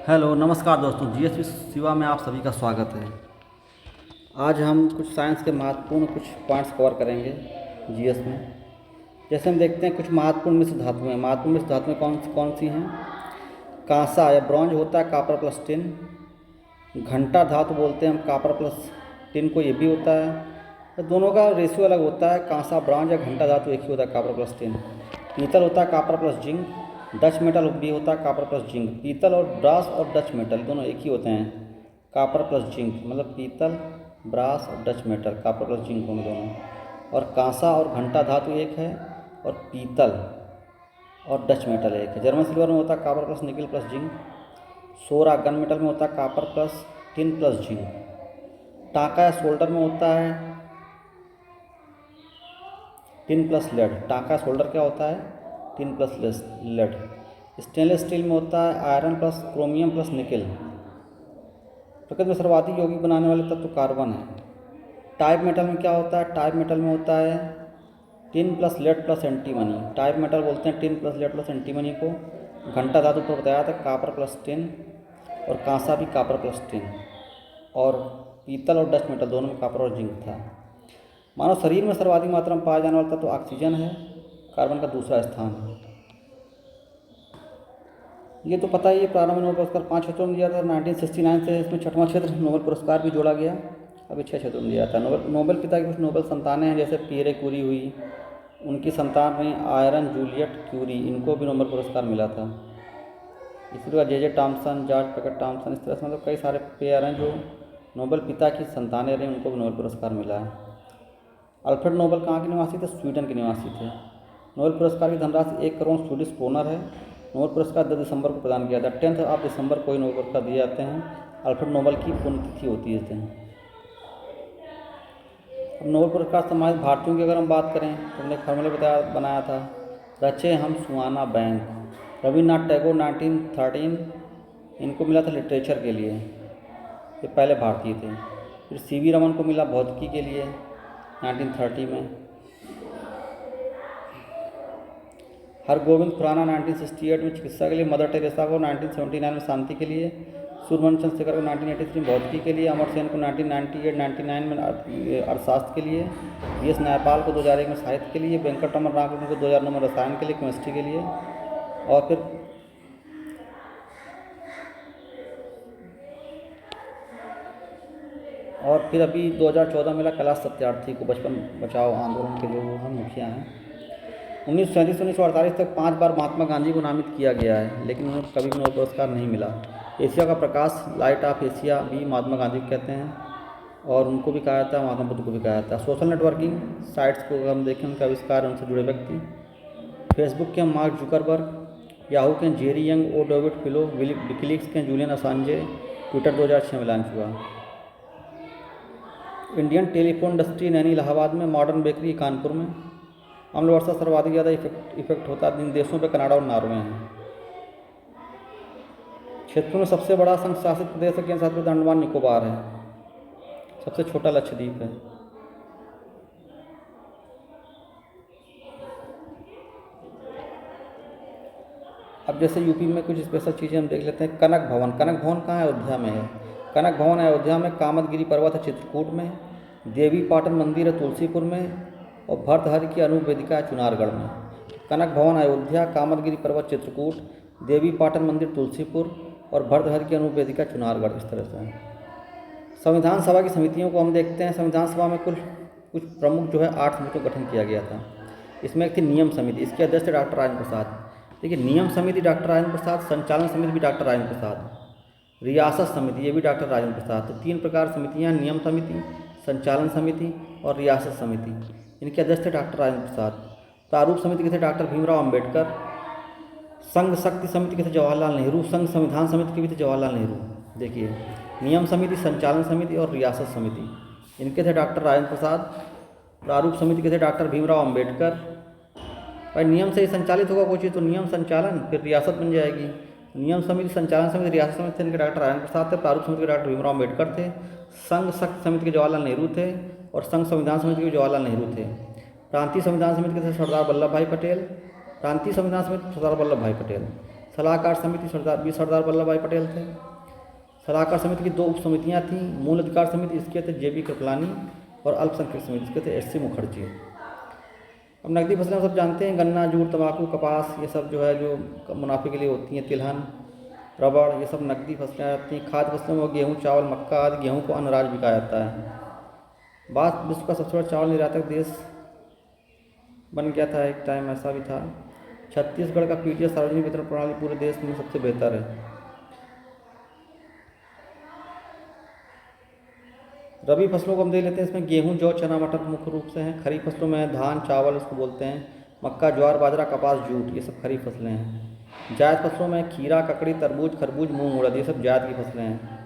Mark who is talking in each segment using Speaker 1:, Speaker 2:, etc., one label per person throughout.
Speaker 1: Hello नमस्कार दोस्तों, GSP Shiva में आप सभी का स्वागत है। आज हम कुछ साइंस के महत्वपूर्ण कुछ पॉइंट्स कवर करेंगे जीएस में। जैसे हम देखते हैं कुछ महत्वपूर्ण मिश्र धातुएं। महत्वपूर्ण मिश्र धातुएं कौन सी हैं? कांसा या ब्रॉन्ज होता है, कॉपर प्लस टिन। घंटा धातु बोलते हैं हम कॉपर प्लस टिन को, ये भी होता है। तो दोनों का रेशियो अलग होता है। कांसा ब्रॉन्ज या घंटा धातु एक ही होता है, कॉपर प्लस टिन। पीतल होता है copper plus zinc. Dutch metal भी होता है कॉपर प्लस जिंक। पीतल और ब्रास और डच मेटल दोनों एक ही होते हैं, कॉपर प्लस जिंक। मतलब पीतल, ब्रास और Dutch metal copper plus zinc होंगे दोनों। और कांसा और घंटा धातु एक है, और पीतल और डच मेटल एक है। जर्मन सिल्वर में होता है copper plus nickel plus zinc. सोरा गन मेटल में होता है copper plus tin plus zinc. टांका या सोल्डर में होता है टिन प्लस लेड। टांका सोल्डर क्या होता है? Tin plus lead. Stainless steel में होता है iron plus chromium plus nickel. प्रकृति में सर्वाधिक यौगिक बनाने वाले तत्व कार्बन है। टाइप मेटल में क्या होता है? टाइप मेटल में होता है tin plus lead plus antimony. Type metal बोलते हैं tin plus lead plus antimony को। घंटा धातु पर बताया था कॉपर प्लस टिन, और कांसा भी कॉपर प्लस टिन। और पीतल और डच मेटल दोनों में कॉपर और जिंक था। मानव शरीर में सर्वाधिक मात्रा में पाया जाने वाला तत्व ऑक्सीजन है, कार्बन का दूसरा स्थान है। ये तो पता ही है। प्रारंभ में नोबेल पुरस्कार 5 क्षेत्रों में दिया था 1969 से। इसमें 6वां क्षेत्र नोबेल पुरस्कार भी जोड़ा गया। अभी 6 क्षेत्रों में दिया था। नोबेल पिता की कुछ नोबेल संतानें हैं, जैसे पियरे क्यूरी हुई, उनकी संतान में आयरन जूलियट क्यूरी, इनको भी नोबेल पुरस्कार मिला था। इसी प्रकार जे टॉमसन, जॉर्ज पैकेट टॉमसन, इस तरह से मतलब कई सारे पेयर हैं जो नोबेल पिता की संतानें रही, उनको भी नोबेल पुरस्कार मिला है। अल्फ्रेड नोबेल कहाँ के निवासी थे? स्वीडन के निवासी थे। नोबेल पुरस्कार की धनराशि 1 करोड़ स्वीडिश क्रोनर है। नोबेल पुरस्कार 10 दिसंबर को प्रदान किया था। 10 ऑफ दिसंबर को ही नोबेल पुरस्कार दिए जाते हैं। अल्फ्रेड नोबेल की पुण्यतिथि होती है इस दिन। अब नोबेल पुरस्कार सम्मानित भारतीयों की अगर हम बात करें तो हमने फॉर्मूला बनाया था, रचे हम सुहाना बैंक। रविन्द्रनाथ टैगोर 1913, इनको मिला था लिटरेचर के लिए, ये पहले भारतीय थे। फिर सीवी रमन को मिला भौतिकी के लिए 1930 में। हरगोविंद खुराना 1968 में चिकित्सा के लिए। मदर टेरेसा को 1979 में शांति के लिए। सूर्यवंश चंद्रशेखर को 1983 में भौतिकी के लिए। अमर सेन को 1998-99 में अर्थशास्त्र के लिए। वी.एस. न्यायपाल को 2001 में साहित्य के लिए। वेंकटरमन रामकृष्णन को 2009 में रसायन के लिए, केमिस्ट्री के लिए। और फिर अभी 2014 में मिला कैलाश सत्यार्थी को, बचपन बचाओ आंदोलन के जो हम मुखिया हैं। 1937 से 1948 तक 5 बार महात्मा गांधी को नामित किया गया है, लेकिन उन्हें कभी भी नोबेल पुरस्कार नहीं मिला। एशिया का प्रकाश, लाइट ऑफ एशिया भी महात्मा गांधी को कहते हैं, और उनको भी कहा जाता है, महात्मा बुद्ध को भी कहा जाता है। सोशल नेटवर्किंग साइट्स को हम देखें, उनका आविष्कार, उनसे जुड़े व्यक्ति। फेसबुक के मार्क जुकरबर्ग, याहू के जेरी यंग, ओ डेविड फिलो, विकिलीक्स के जूलियन असांजे, ट्विटर 2006 में लॉन्च हुआ। Indian telephone industry Naini Allahabad में, मॉडर्न बेकरी कानपुर में। अम्ल वर्षा सर्वाधिक ज़्यादा इफेक्ट होता है इन देशों पे कनाडा और नॉर्वे हैं। क्षेत्रों में सबसे बड़ा संघ शासित प्रदेश है केंद्र शासित प्रदेश अंडमान निकोबार है। सबसे छोटा लक्षद्वीप है। अब जैसे यूपी में कुछ स्पेशल चीज़ें हम देख लेते हैं। कनक भवन। कनक भवन कहाँ है? अयोध्या में है। कनक भवन है अयोध्या में। कामदगिरी पर्वत है चित्रकूट में। देवी पाटन मंदिर है तुलसीपुर में। और भर्तहरि की अनूप वेदिका है चुनारगढ़ में। कनक भवन अयोध्या, कामदगिरी पर्वत चित्रकूट, देवी पाटन मंदिर तुलसीपुर, और भर्तहरि की अनूप वेदिका चुनारगढ़, इस तरह से है। संविधान सभा की समितियों को हम देखते हैं। संविधान सभा में कुछ प्रमुख जो है 8 समितियों का गठन किया गया था। इसमें एक थी नियम समिति, इसके अध्यक्ष थे डॉक्टर राजेंद्र प्रसाद। देखिए, नियम समिति डॉक्टर राजेंद्र प्रसाद, संचालन समिति भी डॉक्टर राजेंद्र प्रसाद, रियासत समिति ये भी डॉक्टर राजेंद्र प्रसाद। तो 3 प्रकार समितियाँ, नियम समिति, संचालन समिति और रियासत समिति। इनके अध्यक्ष थे डॉक्टर राजेंद्र प्रसाद। प्रारूप समिति के थे डॉक्टर भीमराव अंबेडकर। संघ शक्ति समिति के थे जवाहरलाल नेहरू। संघ संविधान समिति के भी थे जवाहरलाल नेहरू। देखिए, नियम समिति, संचालन समिति और रियासत समिति, इनके थे डॉक्टर राजेंद्र प्रसाद। प्रारूप समिति के थे डॉक्टर भीमराव अंबेडकर। भाई नियम से ही संचालित होगा कोई चीज़ तो नियम, संचालन, फिर रियासत बन जाएगी। नियम समिति, संचालन समिति, रियासत समिति इनके डॉक्टर राजेंद्र प्रसाद थे। प्रारूप समिति के डॉक्टर भीमराव अंबेडकर थे। संघ शक्ति समिति के जवाहरलाल नेहरू थे, और संघ संविधान समिति के जवाहरलाल नेहरू थे। प्रांतीय संविधान समिति के थे सरदार वल्लभ भाई पटेल। प्रांतीय संविधान समिति सरदार वल्लभ भाई पटेल। सलाहकार समिति सरदार वल्लभ भाई पटेल थे। सलाहकार समिति की 2 उप समितियाँ थीं। मूल अधिकार समिति इसके थे JB कृपलानी और अल्पसंख्यक समिति इसके थे SC मुखर्जी। अब नकदी फसलें सब जानते हैं, गन्ना, जूट, तंबाकू, कपास, ये सब जो है जो मुनाफे के लिए होती हैं, तिलहन, रबड़, ये सब नकदी फसलें आती हैं। खाद्य फसलों में गेहूँ, चावल, मक्का आदि। गेहूँ को अनाज भी कहा जाता है। भारत विश्व का सबसे बड़ा चावल निर्यातक देश बन गया था, एक टाइम ऐसा भी था। छत्तीसगढ़ का PTS सार्वजनिक वितरण प्रणाली पूरे देश में सबसे बेहतर है। रबी फसलों को हम देख लेते हैं, इसमें गेहूं, जौ, चना, मटर मुख्य रूप से हैं। खरीफ फसलों में धान, चावल इसको बोलते हैं, मक्का, ज्वार, बाजरा, कपास, जूट, ये सब खरीफ फसलें हैं। जायद फसलों में खीरा, ककड़ी, तरबूज, खरबूज, मूंग, उड़द, ये सब जायद की फसलें हैं।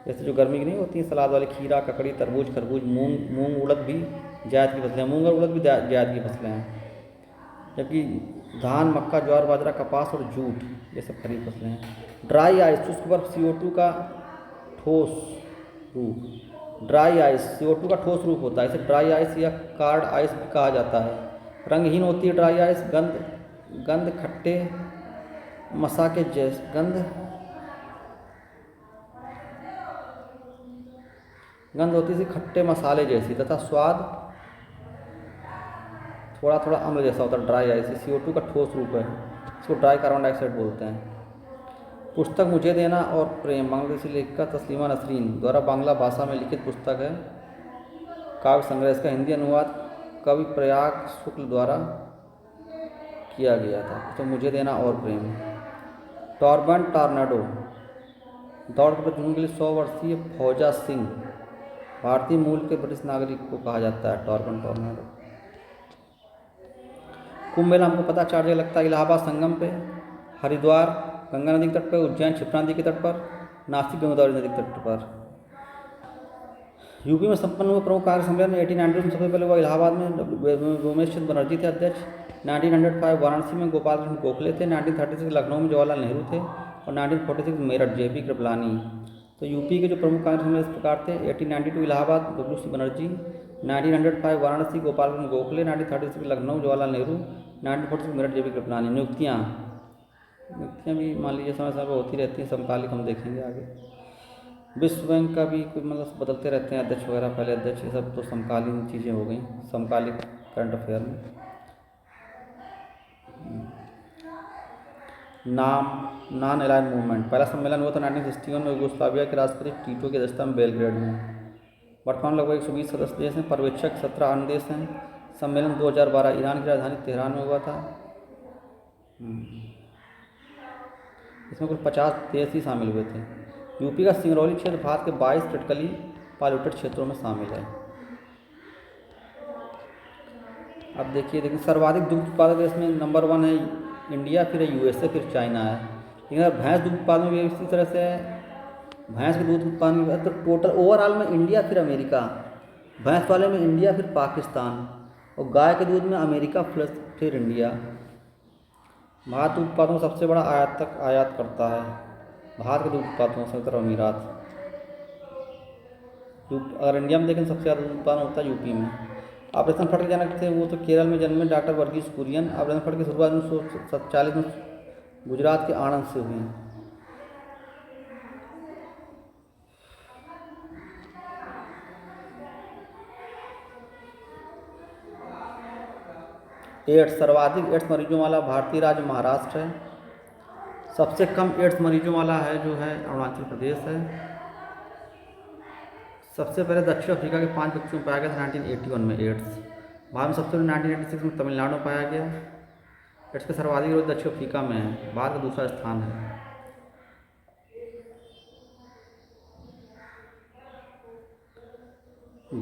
Speaker 1: जैसे जो गर्मी की नहीं होती हैं सलाद वाली, खीरा, ककड़ी, तरबूज, खरबूज, मूंग, उड़द भी जायद की फसलें हैं। मूंग और उड़द भी जायद की फसलें हैं। जबकि धान, मक्का, ज्वार, बाजरा, कपास और जूट, ये सब खरीफ फसलें हैं। ड्राई आइस, शुष्क बर्फ, CO2 का ठोस रूप। ड्राई आइस CO2 का ठोस रूप होता है, इसे ड्राई आइस या कार्ड आइस भी कहा जाता है। रंगहीन होती है ड्राई आइस, गंध खट्टे मसा के जैसे गंध होती है खट्टे मसाले जैसी, तथा स्वाद थोड़ा थोड़ा अम्ल जैसा होता है। ड्राई आइस CO2 का ठोस रूप है, इसको ड्राई कार्बन डाइऑक्साइड बोलते हैं। पुस्तक मुझे देना और प्रेम, बांग्लादेशी लेखिका तस्लीमा नसरीन द्वारा बांग्ला भाषा में लिखित पुस्तक है। काव्य संग्रह, इसका हिंदी अनुवाद कवि प्रयाग शुक्ल द्वारा किया गया था। तो मुझे देना और प्रेम। टॉर्बन टॉर्नेडो, दौड़ के जुनून के लिए 100 वर्षीय फौजा सिंह, भारतीय मूल के ब्रिटिश नागरिक को कहा जाता है टॉर्बन टॉर्नेडो। कुंभ मेला हमको पता 4 जगह लगता है, इलाहाबाद संगम पे, हरिद्वार गंगा नदी के तट पर, उज्जैन क्षिप्रा नदी के तट पर, नासिक गोदावरी नदी के तट पर। यूपी में संपन्न हुआ प्रमुख कार्य सम्मेलन 1800 में सबसे पहले हुआ इलाहाबाद में रोमेश चंद्र बनर्जी थे अध्यक्ष। 1905 वाराणसी में गोपाल कृष्ण गोखले थे। 1936 लखनऊ में जवाहरलाल नेहरू थे और 1946 मेरठ JB कृपलानी। तो यूपी के जो प्रमुख कार्य सम्मेलन इस प्रकार थे: 1892 इलाहाबाद WC बनर्जी, 1905 वाराणसी गोपाल कृष्ण गोखले, 1936 लखनऊ जवाहरलाल नेहरू, 1946 मेरठ JB कृपलानी। नियुक्तियाँ भी मान लीजिए समय समय पर होती रहती हैं, समकालिक हम देखेंगे आगे। विश्व बैंक का भी कुछ मतलब बदलते रहते हैं अध्यक्ष वगैरह, पहले अध्यक्ष, ये सब तो समकालीन चीज़ें हो गई, समकालिक करंट अफेयर में। नॉन अलाइंड मूवमेंट, पहला सम्मेलन हुआ था 1961 में यूगोस्लाविया के राष्ट्रपति टीटो की अध्यक्षता में बेलग्रेड में। वर्तमान लगभग 120 सदस्य देश हैं, पर्यवेक्षक 17 अन्य देश हैं। सम्मेलन 2012 ईरान की राजधानी तेहरान में हुआ था। इसमें कुल 50 देश ही शामिल हुए थे। यूपी का सिंगरौली क्षेत्र भारत के 22 क्रिटिकली पॉल्यूटेड क्षेत्रों में शामिल है। अब देखिए सर्वाधिक दुग्ध उत्पादक देश में नंबर 1 है इंडिया, फिर है USA, फिर चाइना है। लेकिन अगर भैंस दूध उत्पादन में भी इसी तरह से है, भैंस के दूध उत्पादन में तो टोटल ओवरऑल में इंडिया, फिर अमेरिका, भैंस वाले में इंडिया, फिर पाकिस्तान, और गाय के दूध में अमेरिका फिर इंडिया। भारत दूध उत्पादन में सबसे बड़ा आयात करता है। भारत के दूध उत्पादन संयुक्त अरब अमीरात। अगर इंडिया में देखें सबसे ज़्यादा दूध उत्पादन होता है यूपी में। ऑपरेशन फ्लड के जनक थे वो तो केरल में जन्मे doctor Verghese Kurien. Operation Flood की शुरुआत 1947 में गुजरात के आणंद से हुई। एड्स, सर्वाधिक एड्स मरीजों वाला भारतीय राज्य महाराष्ट्र है। सबसे कम एड्स मरीजों वाला है जो है अरुणाचल प्रदेश है। सबसे पहले दक्षिण अफ्रीका के 5 व्यक्तियों में पाया गया था 1981 में एड्स। भारत में सबसे पहले 1986 में तमिलनाडु में पाया गया। एड्स के सर्वाधिक रोग दक्षिण अफ्रीका में है, भारत का दूसरा स्थान है।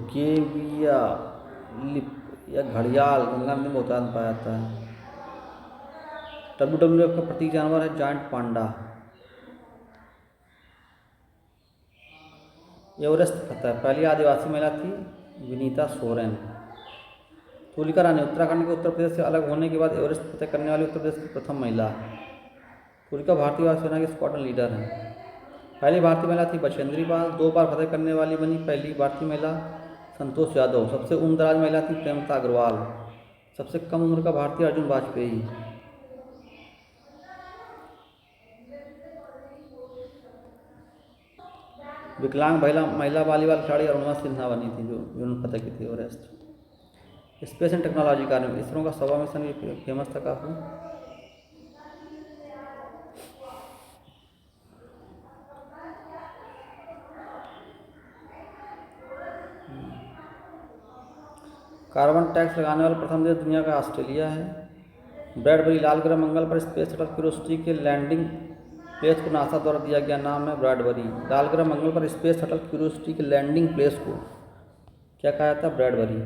Speaker 1: गेविया लिप या घड़ियाल गंगा नदी में बहुतायत में पाया जाता है। WWF का प्रतीक जानवर है जायंट पांडा। एवरेस्ट फतह, पहली आदिवासी महिला थी विनीता सोरेन। तुलिका रानी, उत्तराखंड के उत्तर प्रदेश से अलग होने के बाद एवरेस्ट फतह करने वाली उत्तर प्रदेश की प्रथम महिला। तुलिका भारतीय वायुसेना की स्क्वाड्रन लीडर हैं। पहली भारतीय महिला थी बछेंद्री पाल, 2 बार फतह करने वाली बनी पहली भारतीय महिला संतोष यादव। सबसे उम्रदराज महिला थी प्रेमता अग्रवाल। सबसे कम उम्र का भारतीय अर्जुन वाजपेयी। विकलांग महिला महिला वॉलीबॉल खिलाड़ी अरुणिमा सिन्हा बनी थी, जो जिन्होंने पता की थी एवरेस्ट। स्पेस एंड टेक्नोलॉजी कार्यक्रम, इसरो का 100वां मिशन भी फेमस था काफ़ी। कार्बन टैक्स लगाने वाला प्रथम देश दुनिया का ऑस्ट्रेलिया है। ब्रैडबरी, लाल ग्रह मंगल पर स्पेस शटल क्यूरियोसिटी के लैंडिंग प्लेस को नासा द्वारा दिया गया नाम है ब्रैडबरी। लाल ग्रह मंगल पर स्पेस शटल क्यूरियोसिटी के लैंडिंग प्लेस को क्या कहा जाता है? ब्रैडबरी।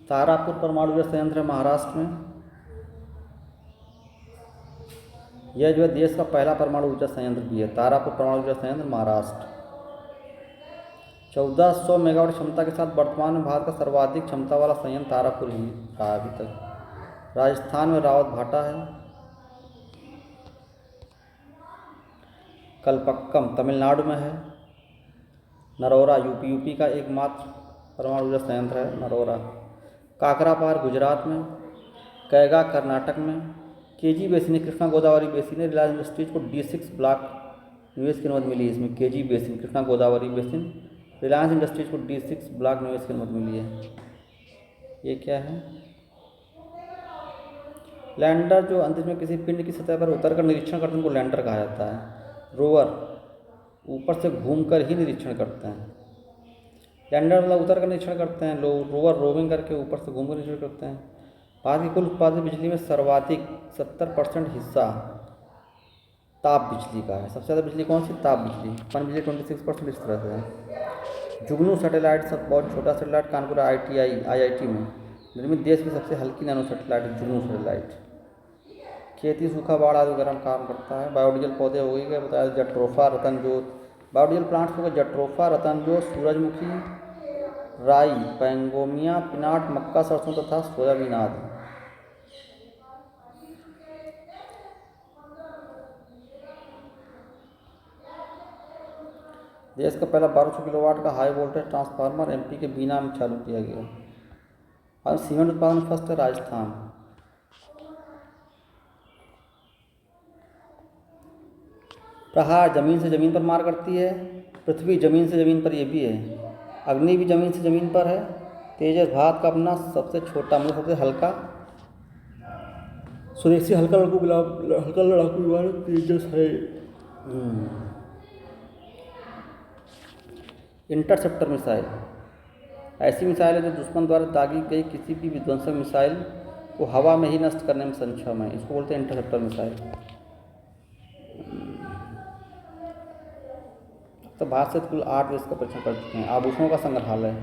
Speaker 1: तारापुर परमाणु ऊर्जा संयंत्र है महाराष्ट्र में। यह जो है देश का पहला परमाणु ऊर्जा संयंत्र भी है, तारापुर परमाणु ऊर्जा संयंत्र महाराष्ट्र। 1400 मेगावाट क्षमता के साथ वर्तमान में भारत का सर्वाधिक क्षमता वाला संयंत्र तारापुर ही रहा अभी तक। राजस्थान में रावत भाटा है। कलपक्कम तमिलनाडु में है। नरोरा यूपी का एकमात्र परमाणु ऊर्जा संयंत्र है नरोरा। काकरापार गुजरात में। कैगा कर्नाटक में। KG basin, Krishna Godavari basin, Reliance industries को D6 ब्लॉक निवेश की अनुमति मिली है इसमें। KG basin, Krishna Godavari basin, Reliance industries को D6 ब्लॉक निवेश की अनुमति मिली है। ये क्या है? लैंडर जो अंतरिक्ष में किसी पिंड की सतह पर उतरकर निरीक्षण करते हैं उनको लैंडर कहा जाता है। रोवर ऊपर से घूमकर ही निरीक्षण करते हैं। लैंडर मतलब उतर कर निरीक्षण करते हैं, रोवर रोविंग करके ऊपर से घूमकर निरीक्षण करते हैं। भारत की कुल उत्पादित बिजली में सर्वाधिक 70% हिस्सा ताप बिजली का है। सबसे ज़्यादा बिजली कौन सी? ताप बिजली। पन बिजली 26% इस तरह से है। जुगनू सैटेलाइट सब बहुत छोटा सैटेलाइट कानपुर IIT में निर्मित देश की सबसे हल्की नैनो सैटेलाइट है जुगनू सैटेलाइट। खेती, सूखा, बाढ़ आदि वगैरह में काम करता है। बायोडीजल पौधे हो गए क्या बताया? जट्रोफा, रतनजोत। बायोडीजल प्लांट्स हो गए जट्रोफा, रतनजोत, सूरजमुखी, राई, पैंगोमिया, पिनाट, मक्का, सरसों तथा सोयाबीन आदि। देश का पहला 1200 किलोवाट का हाई वोल्टेज ट्रांसफार्मर MP के बीना में चालू किया गया। और सीमेंट उत्पादन फर्स्ट है राजस्थान। प्रहार जमीन से जमीन पर मार करती है। पृथ्वी जमीन से जमीन पर, ये भी है। अग्नि भी जमीन से जमीन पर है। तेजस भारत का अपना सबसे छोटा मतलब सबसे हल्का स्वदेशी हल्का लड़ाकू विमान तेजस है। इंटरसेप्टर मिसाइल ऐसी मिसाइल है जो दुश्मन द्वारा दागी गई किसी भी विध्वंसक मिसाइल को हवा में ही नष्ट करने में सक्षम है, इसको बोलते हैं इंटरसेप्टर मिसाइल। तो भारत से कुल 8 देश का परीक्षण कर चुके हैं। आभूषणों का संग्रहालय,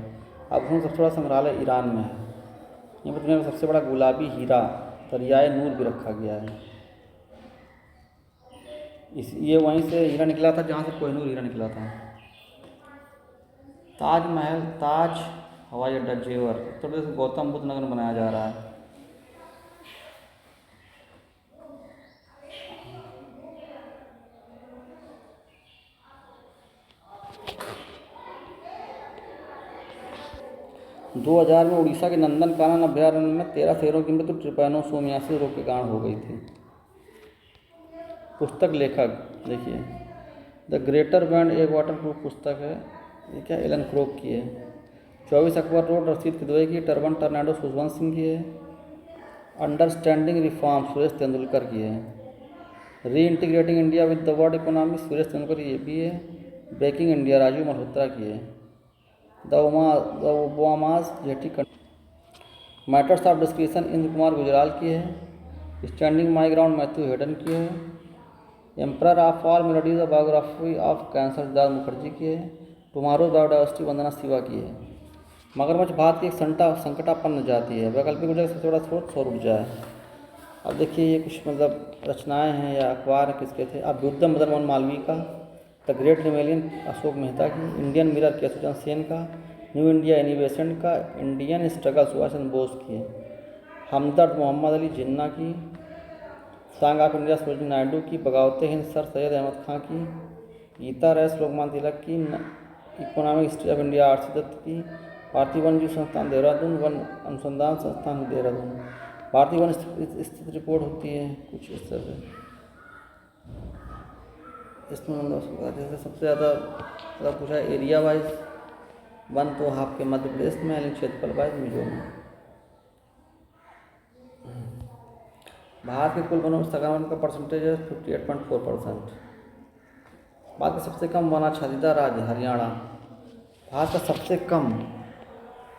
Speaker 1: आभूषणों का सबसे बड़ा संग्रहालय ईरान में है। यहाँ पर दुनिया का सबसे बड़ा गुलाबी हीरा दरियाए नूर भी रखा गया है। ये वहीं से हीरा निकला था जहाँ से कोहिनूर हीरा निकला था। ताजमहल, ताज हवाई अड्डा जेवर उत्तर प्रदेश गौतम बुद्ध नगर में बनाया जा रहा है। दो 2000 में उड़ीसा के नंदनकानन अभयारण्य में 13 शेरों की मृत्यु ट्रिपैनोसोमियासिस रोग के कारण हो गई थी। पुस्तक लेखक देखिए, द ग्रेटर बैंड एक वाटरप्रूफ पुस्तक है। ये क्या एलन क्रोक की है। 24 अकबर रोड रशीद किदवई की। टर्बन टर्नाडो सुजवंत सिंह की है। अंडरस्टैंडिंग रिफॉर्म सुरेश तेंदुलकर की है। री integrating India with the world economy Suresh Tendulkar ये भी है। ब्रेकिंग इंडिया राजीव मल्होत्रा की है। The Obama's jetty matters of discussion Indra Kumar Gujral की है। Standing my ground Matthew Hayden की है। Emperor of all melodies biography of cancer Siddharth Mukherjee की है। टुमारोज बायोडाइवर्सिटी वंदना शिवा की है। मगरमच्छ भारत की एक संकटापन्न जाति है। वैकल्पिक ऊर्जा का सबसे बड़ा स्रोत सौर ऊर्जा है। अब देखिए ये कुछ मतलब रचनाएं हैं या अखबार किसके थे। अभ्युदय मदन मोहन मालवीय का। The Great Rebellion Ashok Mehta की। इंडियन मिरर केशवचंद्र सेन का। न्यू इंडिया इनोवेशन का। इंडियन स्ट्रगल सुभाष चंद्र बोस की। हमदर्द मोहम्मद अली जिन्ना की। Song of India Sarojini Naidu की। बगावत हिंद सर सैयद अहमद खां की। गीता रेस लोकमान्य तिलक की। Economic History of India R C Dutt की। भारतीय वन्यजीव संस्थान देहरादून, वन अनुसंधान संस्थान देहरादून। भारतीय वन स्थिति रिपोर्ट होती है कुछ इस तरह से। इसमें मतलब जैसे सबसे ज़्यादा अगर पूछा एरिया वाइज 1.5 आपके मध्य प्रदेश में, यानी क्षेत्रफल वाइज मिजोरम में। भारत के कुल वनों में संक्रमण का परसेंटेज है 58.4%। भारत का सबसे कम वनाच्छादित राज्य हरियाणा। भारत का सबसे कम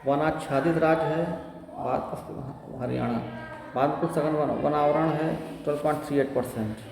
Speaker 1: वनाच्छादित राज्य है भारत का हरियाणा। भारत में कुल सघन वनावरण है 12.38%।